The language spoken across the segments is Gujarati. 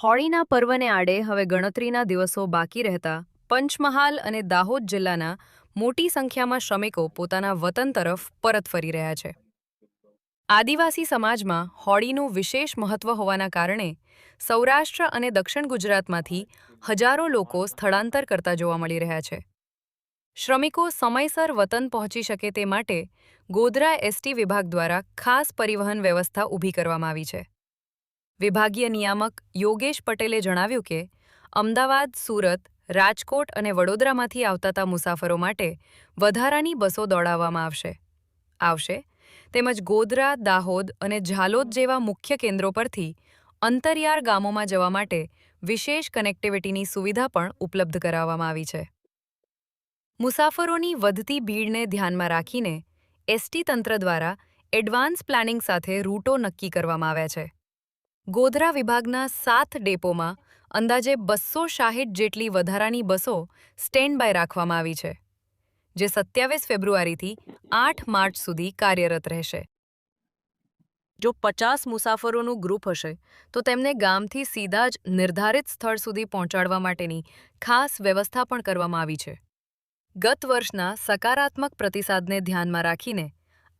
હોળીના પર્વને આડે હવે ગણતરીના દિવસો બાકી રહેતા પંચમહાલ અને દાહોદ જિલ્લાના મોટી સંખ્યામાં શ્રમિકો પોતાના વતન તરફ પરત ફરી રહ્યા છે. આદિવાસી સમાજમાં હોળીનું વિશેષ મહત્વ હોવાના કારણે સૌરાષ્ટ્ર અને દક્ષિણ ગુજરાતમાંથી હજારો લોકો સ્થળાંતર કરતા જોવા મળી રહ્યા છે. શ્રમિકો સમયસર વતન પહોંચી શકે તે માટે ગોધરા એસટી વિભાગ દ્વારા ખાસ પરિવહન વ્યવસ્થા ઊભી કરવામાં આવી છે. વિભાગીય નિયામક યોગેશ પટેલે જણાવ્યું કે અમદાવાદ, સુરત, રાજકોટ અને વડોદરામાંથી આવતા મુસાફરો માટે વધારાની બસો દોડાવવામાં આવશે તેમજ ગોધરા, દાહોદ અને ઝાલોદ જેવા મુખ્ય કેન્દ્રો પરથી અંતરિયાળ ગામોમાં જવા માટે વિશેષ કનેક્ટિવિટીની સુવિધા પણ ઉપલબ્ધ કરાવવામાં આવી છે. મુસાફરોની વધતી ભીડને ધ્યાનમાં રાખીને એસટી તંત્ર દ્વારા એડવાન્સ પ્લાનિંગ સાથે રૂટો નક્કી કરવામાં આવ્યા છે. ગોધરા વિભાગના 7 ડેપોમાં અંદાજે 260 જેટલી વધારાની બસો સ્ટેન્ડ બાય રાખવામાં આવી છે, જે 27 ફેબ્રુઆરીથી 8 માર્ચ સુધી કાર્યરત રહેશે. જો 50 મુસાફરોનું ગ્રુપ હશે તો તેમને ગામથી સીધા જ નિર્ધારિત સ્થળ સુધી પહોંચાડવા માટેની ખાસ વ્યવસ્થા પણ કરવામાં આવી છે. ગત વર્ષના સકારાત્મક પ્રતિસાદને ધ્યાનમાં રાખીને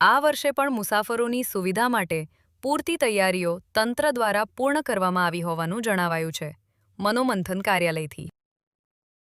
આ વર્ષે પણ મુસાફરોની સુવિધા માટે પૂરતી તૈયારીઓ તંત્ર દ્વારા પૂર્ણ કરવામાં આવી હોવાનું જણાવાયું છે. મનોમંથન કાર્યાલયથી